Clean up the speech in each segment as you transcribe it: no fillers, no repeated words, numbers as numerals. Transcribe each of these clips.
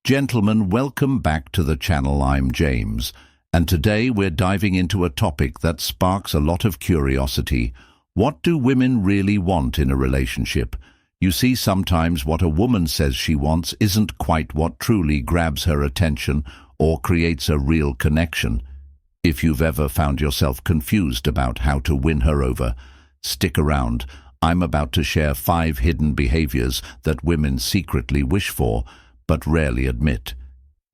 Gentlemen, welcome back to the channel. I'm James, and today we're diving into a topic that sparks a lot of curiosity. What do women really want in a relationship? You see, sometimes what a woman says she wants isn't quite what truly grabs her attention or creates a real connection. If you've ever found yourself confused about how to win her over, stick around. I'm about to share 5 hidden behaviors that women secretly wish for, but rarely admit.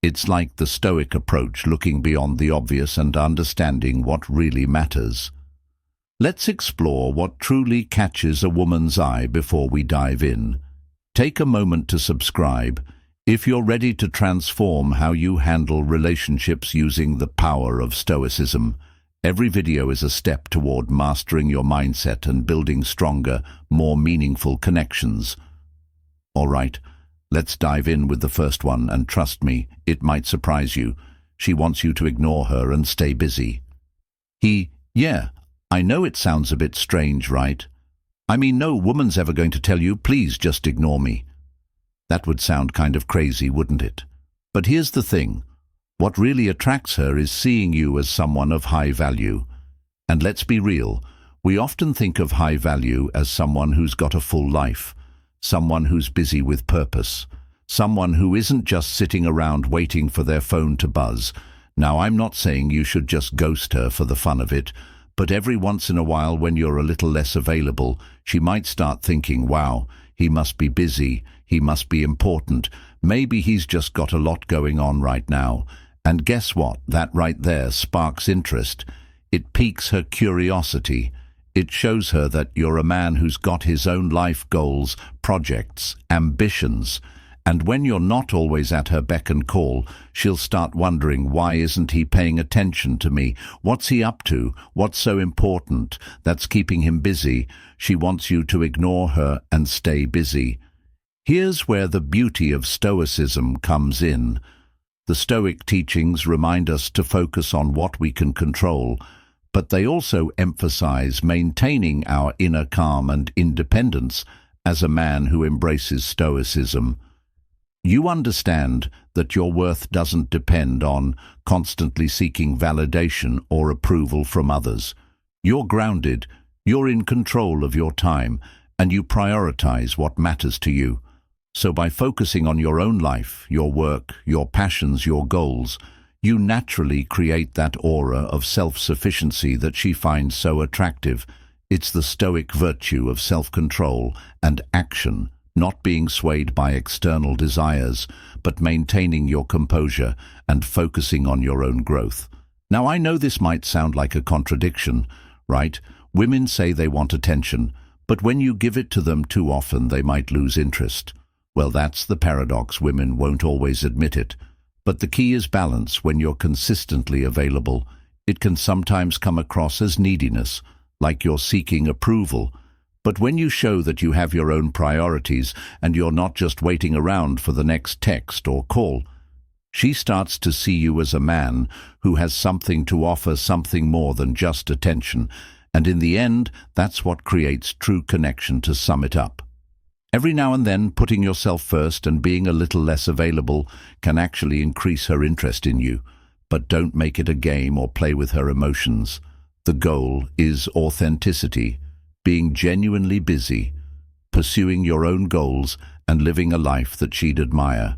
It's like the Stoic approach, looking beyond the obvious and understanding what really matters. Let's explore what truly catches a woman's eye before we dive in. Take a moment to subscribe if you're ready to transform how you handle relationships using the power of Stoicism. Every video is a step toward mastering your mindset and building stronger, more meaningful connections. All right, let's dive in with the first one, and trust me, it might surprise you. She wants you to ignore her and stay busy. Yeah, I know it sounds a bit strange, right? I mean, no woman's ever going to tell you, please just ignore me. That would sound kind of crazy, wouldn't it? But here's the thing. What really attracts her is seeing you as someone of high value. And let's be real, we often think of high value as someone who's got a full life, someone who's busy with purpose, someone who isn't just sitting around waiting for their phone to buzz. Now, I'm not saying you should just ghost her for the fun of it, but every once in a while, when you're a little less available, she might start thinking, wow, he must be busy, he must be important, maybe he's just got a lot going on right now. And guess what? That right there sparks interest. It piques her curiosity. It shows her that you're a man who's got his own life goals, projects, ambitions. And when you're not always at her beck and call, she'll start wondering, why isn't he paying attention to me? What's he up to? What's so important that's keeping him busy? She wants you to ignore her and stay busy. Here's where the beauty of Stoicism comes in. The Stoic teachings remind us to focus on what we can control, but they also emphasize maintaining our inner calm and independence as a man who embraces Stoicism. You understand that your worth doesn't depend on constantly seeking validation or approval from others. You're grounded, you're in control of your time, and you prioritize what matters to you. So by focusing on your own life, your work, your passions, your goals, you naturally create that aura of self-sufficiency that she finds so attractive. It's the Stoic virtue of self-control and action, not being swayed by external desires, but maintaining your composure and focusing on your own growth. Now, I know this might sound like a contradiction, right? Women say they want attention, but when you give it to them too often, they might lose interest. Well, that's the paradox. Women won't always admit it. But the key is balance. When you're consistently available, it can sometimes come across as neediness, like you're seeking approval. But when you show that you have your own priorities and you're not just waiting around for the next text or call, she starts to see you as a man who has something to offer, something more than just attention. And in the end, that's what creates true connection. To sum it up, every now and then, putting yourself first and being a little less available can actually increase her interest in you. But don't make it a game or play with her emotions. The goal is authenticity, being genuinely busy, pursuing your own goals and living a life that she'd admire.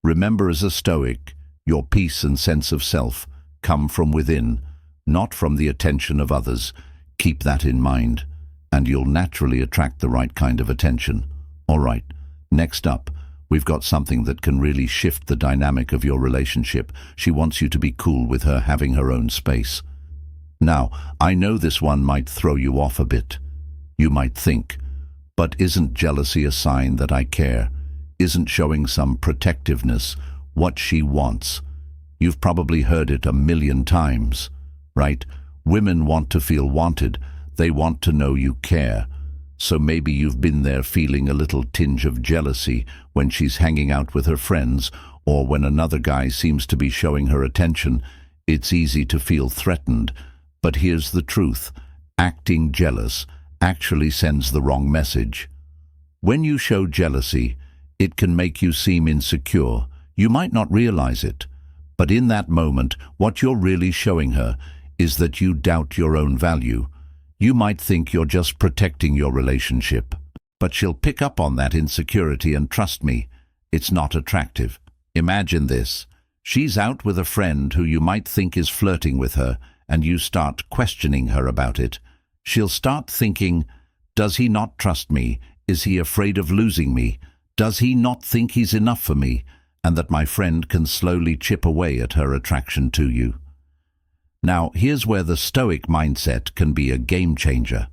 Remember, as a Stoic, your peace and sense of self come from within, not from the attention of others. Keep that in mind, and you'll naturally attract the right kind of attention. All right, next up, we've got something that can really shift the dynamic of your relationship. She wants you to be cool with her having her own space. Now, I know this one might throw you off a bit. You might think, but isn't jealousy a sign that I care? Isn't showing some protectiveness what she wants? You've probably heard it a million times, right? Women want to feel wanted. They want to know you care. So maybe you've been there feeling a little tinge of jealousy when she's hanging out with her friends, or when another guy seems to be showing her attention. It's easy to feel threatened. But here's the truth. Acting jealous actually sends the wrong message. When you show jealousy, it can make you seem insecure. You might not realize it, but in that moment, what you're really showing her is that you doubt your own value. You might think you're just protecting your relationship, but she'll pick up on that insecurity, and trust me, it's not attractive. Imagine this. She's out with a friend who you might think is flirting with her, and you start questioning her about it. She'll start thinking, does he not trust me? Is he afraid of losing me? Does he not think he's enough for me? And that my friend can slowly chip away at her attraction to you. Now, here's where the Stoic mindset can be a game changer.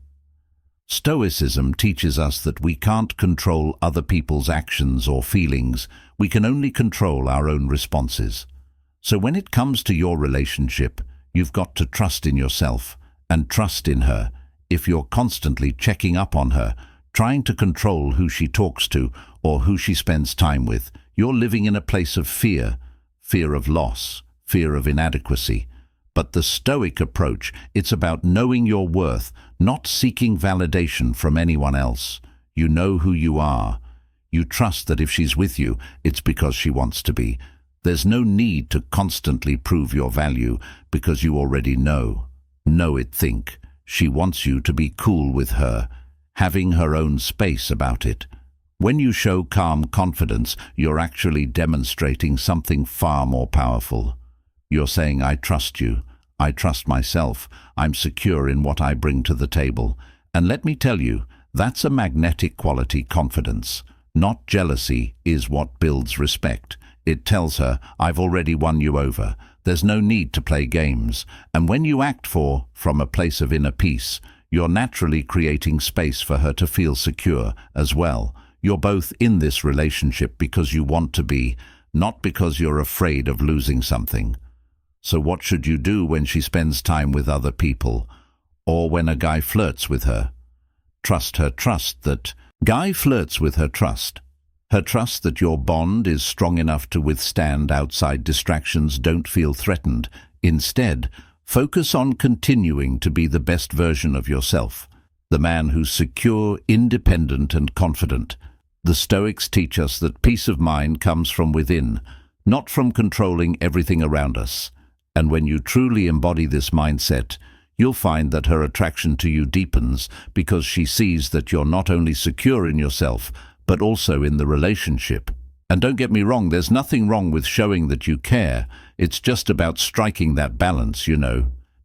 Stoicism teaches us that we can't control other people's actions or feelings. We can only control our own responses. So when it comes to your relationship, you've got to trust in yourself and trust in her. If you're constantly checking up on her, trying to control who she talks to or who she spends time with, you're living in a place of fear of loss, fear of inadequacy. But the Stoic approach, it's about knowing your worth, not seeking validation from anyone else. You know who you are. You trust that if she's with you, it's because she wants to be. There's no need to constantly prove your value because you already know. Know it, think. She wants you to be cool with her, having her own space about it. When you show calm confidence, you're actually demonstrating something far more powerful. You're saying, I trust you. I trust myself. I'm secure in what I bring to the table. And let me tell you, that's a magnetic quality. Confidence, not jealousy, is what builds respect. It tells her, I've already won you over. There's no need to play games. And when you act from a place of inner peace, you're naturally creating space for her to feel secure as well. You're both in this relationship because you want to be, not because you're afraid of losing something. So what should you do when she spends time with other people, or when a guy flirts with her? Trust her trust that guy flirts with her trust. Her trust that your bond is strong enough to withstand outside distractions. Don't feel threatened. Instead, focus on continuing to be the best version of yourself, the man who's secure, independent, and confident. The Stoics teach us that peace of mind comes from within, not from controlling everything around us. And when you truly embody this mindset, you'll find that her attraction to you deepens because she sees that you're not only secure in yourself, but also in the relationship. And don't get me wrong, there's nothing wrong with showing that you care. It's just about striking that balance,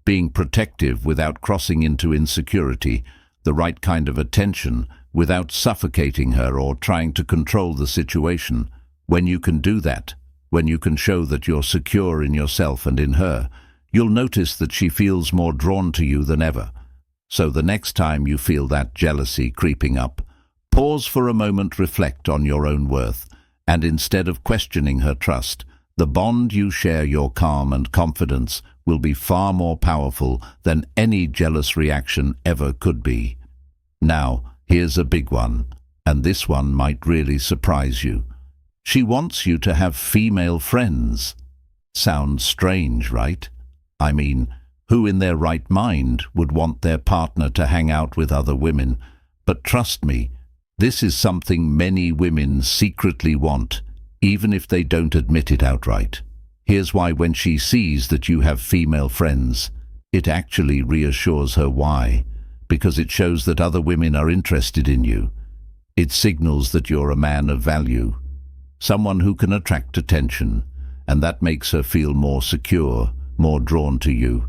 being protective without crossing into insecurity, the right kind of attention without suffocating her or trying to control the situation. When you can do that, when you can show that you're secure in yourself and in her, you'll notice that she feels more drawn to you than ever. So the next time you feel that jealousy creeping up, pause for a moment, reflect on your own worth, and instead of questioning her trust, the bond you share, your calm and confidence, will be far more powerful than any jealous reaction ever could be. Now, here's a big one, and this one might really surprise you. She wants you to have female friends. Sounds strange, right? I mean, who in their right mind would want their partner to hang out with other women? But trust me, this is something many women secretly want, even if they don't admit it outright. Here's why. When she sees that you have female friends, it actually reassures her. Why? Because it shows that other women are interested in you. It signals that you're a man of value, someone who can attract attention, and that makes her feel more secure, more drawn to you.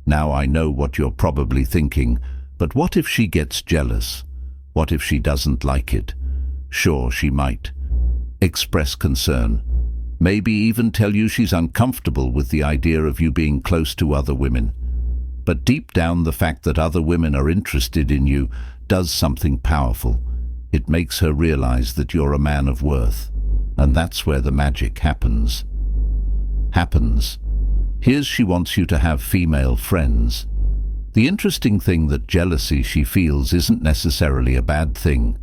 Now I know what you're probably thinking, but what if she gets jealous? What if she doesn't like it? Sure, she might. Express concern. Maybe even tell you she's uncomfortable with the idea of you being close to other women. But deep down, the fact that other women are interested in you does something powerful. It makes her realize that you're a man of worth. And that's where the magic happens. Here's she wants you to have female friends. The interesting thing that jealousy she feels isn't necessarily a bad thing.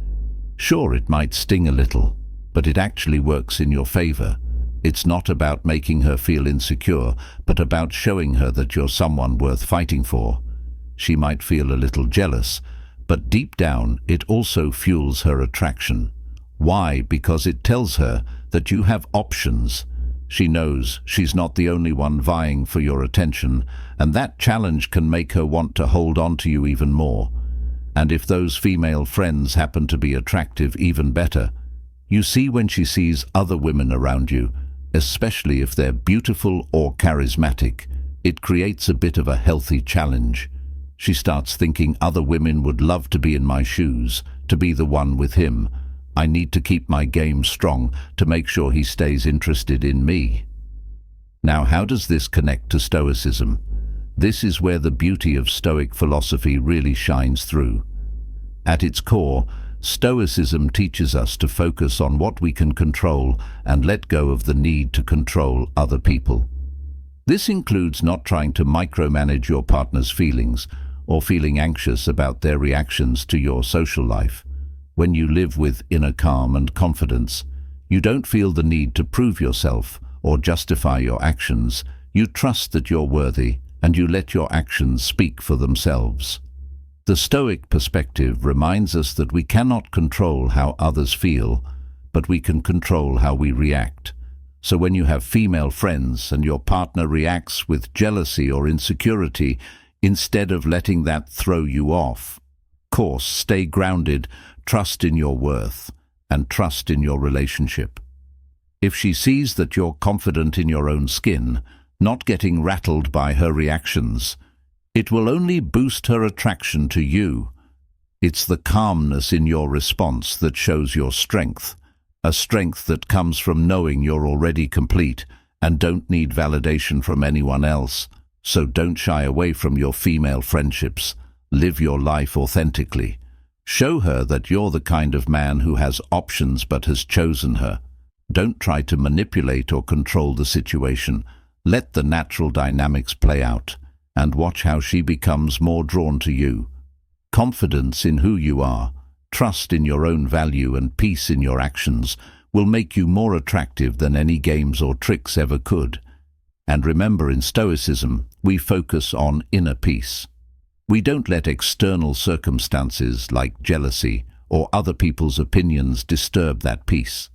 Sure, it might sting a little, but it actually works in your favor. It's not about making her feel insecure, but about showing her that you're someone worth fighting for. She might feel a little jealous, but deep down it also fuels her attraction. Why? Because it tells her that you have options. She knows she's not the only one vying for your attention, and that challenge can make her want to hold on to you even more. And if those female friends happen to be attractive, even better. You see, when she sees other women around you, especially if they're beautiful or charismatic, it creates a bit of a healthy challenge. She starts thinking other women would love to be in my shoes, to be the one with him. I need to keep my game strong to make sure he stays interested in me. Now, how does this connect to Stoicism? This is where the beauty of Stoic philosophy really shines through. At its core, Stoicism teaches us to focus on what we can control and let go of the need to control other people. This includes not trying to micromanage your partner's feelings or feeling anxious about their reactions to your social life. When you live with inner calm and confidence, you don't feel the need to prove yourself or justify your actions. You trust that you're worthy, and you let your actions speak for themselves. The Stoic perspective reminds us that we cannot control how others feel, but we can control how we react. So when you have female friends and your partner reacts with jealousy or insecurity, instead of letting that throw you off course, stay grounded, trust in your worth, and trust in your relationship. If she sees that you're confident in your own skin, not getting rattled by her reactions, it will only boost her attraction to you. It's the calmness in your response that shows your strength, a strength that comes from knowing you're already complete and don't need validation from anyone else. So don't shy away from your female friendships. Live your life authentically. Show her that you're the kind of man who has options but has chosen her. Don't try to manipulate or control the situation. Let the natural dynamics play out, and watch how she becomes more drawn to you. Confidence in who you are, trust in your own value, and peace in your actions will make you more attractive than any games or tricks ever could. And remember, in Stoicism, we focus on inner peace. We don't let external circumstances like jealousy or other people's opinions disturb that peace.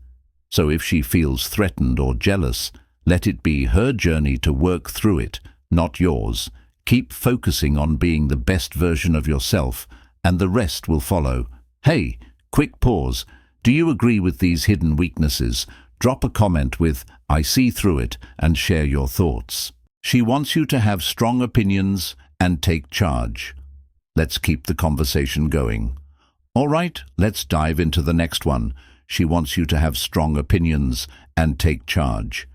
So if she feels threatened or jealous, let it be her journey to work through it, not yours. Keep focusing on being the best version of yourself, and the rest will follow. Hey, quick pause. Do you agree with these hidden weaknesses? Drop a comment with "I see through it" and share your thoughts. She wants you to have strong opinions and take charge. Let's keep the conversation going. All right, let's dive into the next one. She wants you to have strong opinions and take charge.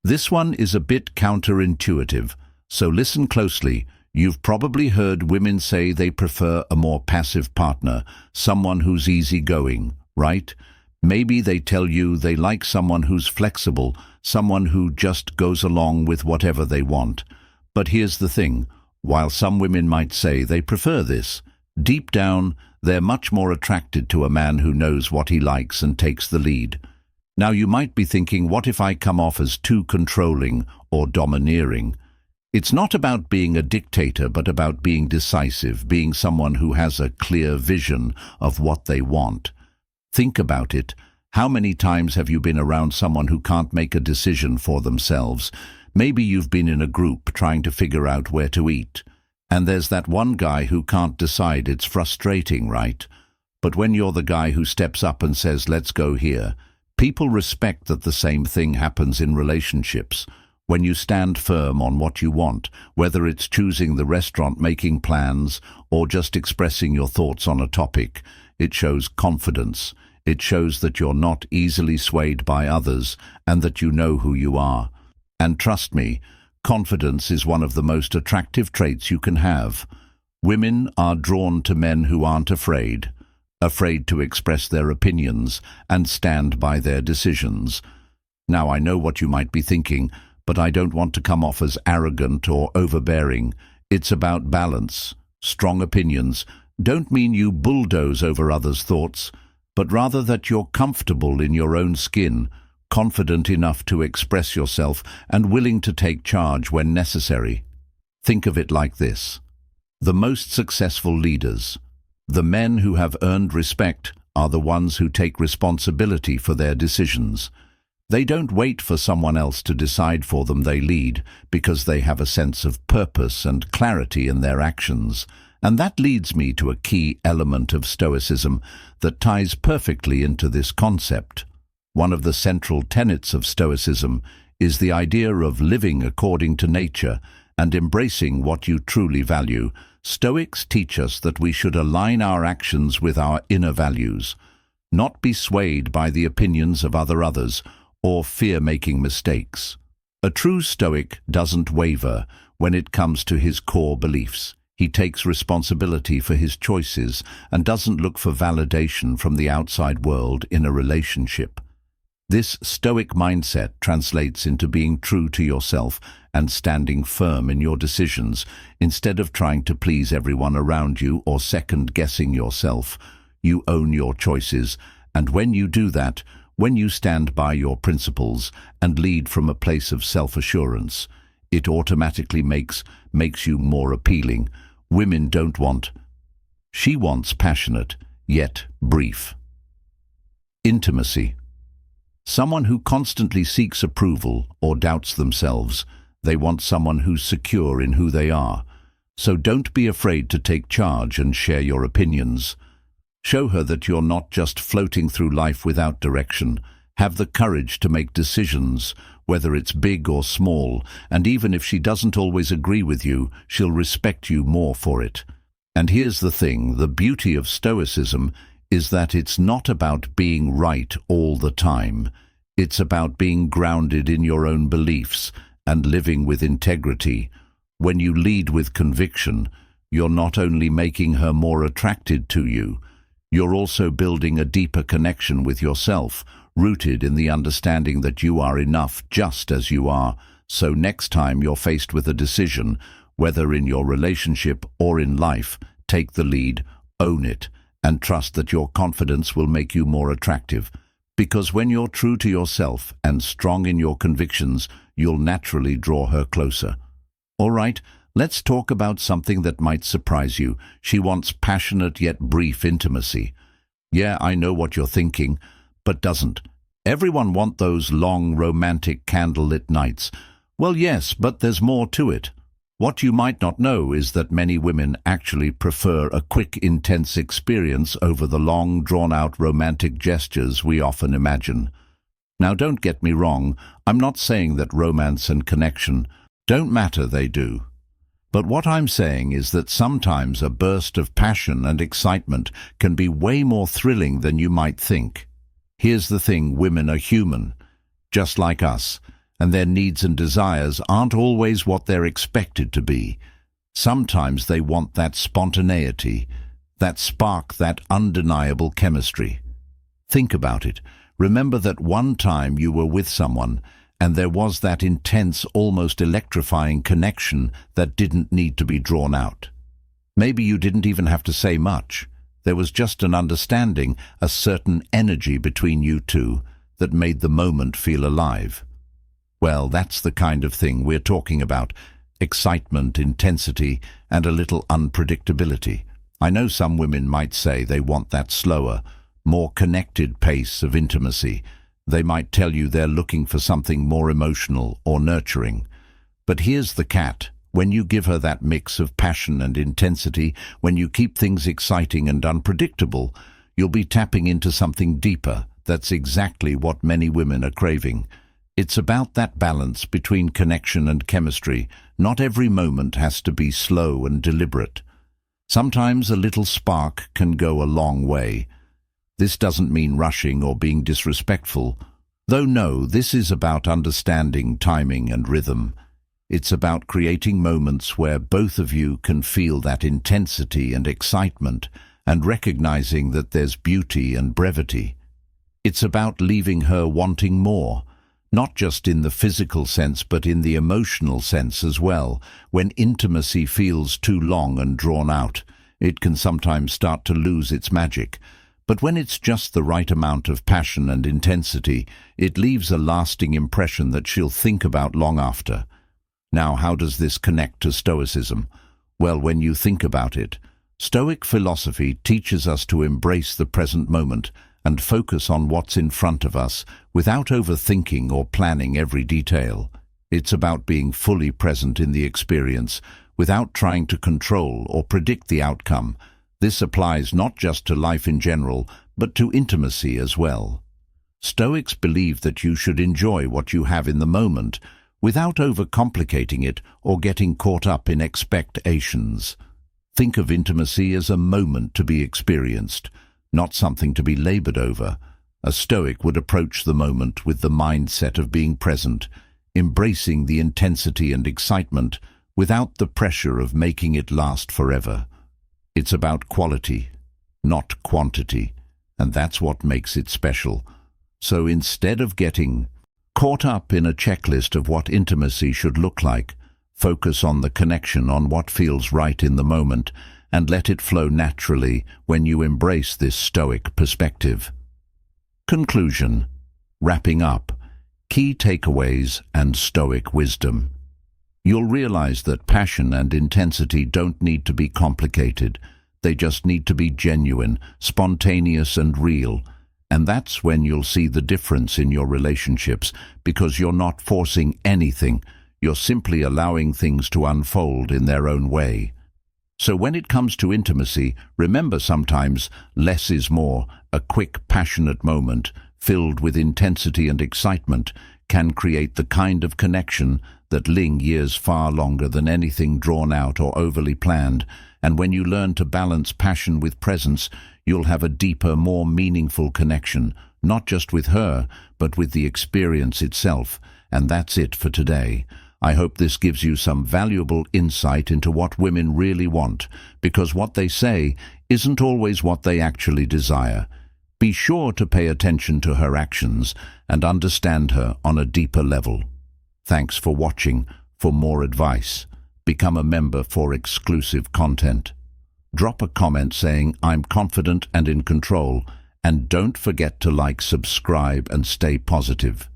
This one is a bit counterintuitive, so listen closely. You've probably heard women say they prefer a more passive partner, someone who's easygoing, right? Maybe they tell you they like someone who's flexible, someone who just goes along with whatever they want. But here's the thing. While some women might say they prefer this, deep down, they're much more attracted to a man who knows what he likes and takes the lead. Now, you might be thinking, what if I come off as too controlling or domineering? It's not about being a dictator, but about being decisive, being someone who has a clear vision of what they want. Think about it. How many times have you been around someone who can't make a decision for themselves? Maybe you've been in a group trying to figure out where to eat, and there's that one guy who can't decide. It's frustrating, right? But when you're the guy who steps up and says, "Let's go here," people respect that. The same thing happens in relationships. When you stand firm on what you want, whether it's choosing the restaurant, making plans, or just expressing your thoughts on a topic, it shows confidence. It shows that you're not easily swayed by others and that you know who you are. And trust me, confidence is one of the most attractive traits you can have. Women are drawn to men who aren't afraid to express their opinions and stand by their decisions. Now, I know what you might be thinking, but I don't want to come off as arrogant or overbearing. It's about balance. Strong opinions don't mean you bulldoze over others' thoughts, but rather that you're comfortable in your own skin, confident enough to express yourself, and willing to take charge when necessary. Think of it like this. The most successful leaders, the men who have earned respect, are the ones who take responsibility for their decisions. They don't wait for someone else to decide for them. They lead because they have a sense of purpose and clarity in their actions. And that leads me to a key element of Stoicism that ties perfectly into this concept. One of the central tenets of Stoicism is the idea of living according to nature and embracing what you truly value. Stoics teach us that we should align our actions with our inner values, not be swayed by the opinions of others or fear making mistakes. A true Stoic doesn't waver when it comes to his core beliefs. He takes responsibility for his choices and doesn't look for validation from the outside world in a relationship. This Stoic mindset translates into being true to yourself and standing firm in your decisions instead of trying to please everyone around you or second-guessing yourself. You own your choices, and when you do that, when you stand by your principles and lead from a place of self-assurance, it automatically makes you more appealing. Women don't want. She wants passionate, yet brief. Intimacy. Someone who constantly seeks approval or doubts themselves. They want someone who's secure in who they are. So don't be afraid to take charge and share your opinions. Show her that you're not just floating through life without direction. Have the courage to make decisions, whether it's big or small, and even if she doesn't always agree with you, she'll respect you more for it. And here's the thing, the beauty of Stoicism is that it's not about being right all the time. It's about being grounded in your own beliefs and living with integrity. When you lead with conviction, you're not only making her more attracted to you, you're also building a deeper connection with yourself, rooted in the understanding that you are enough just as you are. So next time you're faced with a decision, whether in your relationship or in life, take the lead, own it, and trust that your confidence will make you more attractive. Because when you're true to yourself and strong in your convictions, you'll naturally draw her closer. All right, let's talk about something that might surprise you. She wants passionate yet brief intimacy. Yeah, I know what you're thinking, but doesn't everyone want those long, romantic candlelit nights? Well, yes, but there's more to it. What you might not know is that many women actually prefer a quick, intense experience over the long, drawn-out romantic gestures we often imagine. Now, don't get me wrong, I'm not saying that romance and connection don't matter, they do. But what I'm saying is that sometimes a burst of passion and excitement can be way more thrilling than you might think. Here's the thing, women are human, just like us, and their needs and desires aren't always what they're expected to be. Sometimes they want that spontaneity, that spark, that undeniable chemistry. Think about it. Remember that one time you were with someone and there was that intense, almost electrifying connection that didn't need to be drawn out. Maybe you didn't even have to say much. There was just an understanding, a certain energy between you two that made the moment feel alive. Well, that's the kind of thing we're talking about. Excitement, intensity, and a little unpredictability. I know some women might say they want that slower, more connected pace of intimacy. They might tell you they're looking for something more emotional or nurturing. But here's the catch. When you give her that mix of passion and intensity, when you keep things exciting and unpredictable, you'll be tapping into something deeper. That's exactly what many women are craving. It's about that balance between connection and chemistry. Not every moment has to be slow and deliberate. Sometimes a little spark can go a long way. This doesn't mean rushing or being disrespectful. Though no, this is about understanding timing and rhythm. It's about creating moments where both of you can feel that intensity and excitement and recognizing that there's beauty and brevity. It's about leaving her wanting more. Not just in the physical sense, but in the emotional sense as well. When intimacy feels too long and drawn out, it can sometimes start to lose its magic. But when it's just the right amount of passion and intensity, it leaves a lasting impression that she'll think about long after. Now, how does this connect to Stoicism? Well, when you think about it, Stoic philosophy teaches us to embrace the present moment and focus on what's in front of us without overthinking or planning every detail. It's about being fully present in the experience without trying to control or predict the outcome. This applies not just to life in general, but to intimacy as well. Stoics believe that you should enjoy what you have in the moment without overcomplicating it or getting caught up in expectations. Think of intimacy as a moment to be experienced, not something to be labored over. A Stoic would approach the moment with the mindset of being present, embracing the intensity and excitement without the pressure of making it last forever. It's about quality, not quantity, and that's what makes it special. So instead of getting caught up in a checklist of what intimacy should look like, focus on the connection, on what feels right in the moment, and let it flow naturally when you embrace this Stoic perspective. Conclusion. Wrapping up. Key takeaways and Stoic wisdom. You'll realize that passion and intensity don't need to be complicated. They just need to be genuine, spontaneous and real. And that's when you'll see the difference in your relationships, because you're not forcing anything. You're simply allowing things to unfold in their own way. So when it comes to intimacy, remember sometimes less is more. A quick, passionate moment, filled with intensity and excitement, can create the kind of connection that lingers years far longer than anything drawn out or overly planned. And when you learn to balance passion with presence, you'll have a deeper, more meaningful connection, not just with her, but with the experience itself. And that's it for today. I hope this gives you some valuable insight into what women really want, because what they say isn't always what they actually desire. Be sure to pay attention to her actions and understand her on a deeper level. Thanks for watching. For more advice, become a member for exclusive content. Drop a comment saying, "I'm confident and in control," and don't forget to like, subscribe, and stay positive.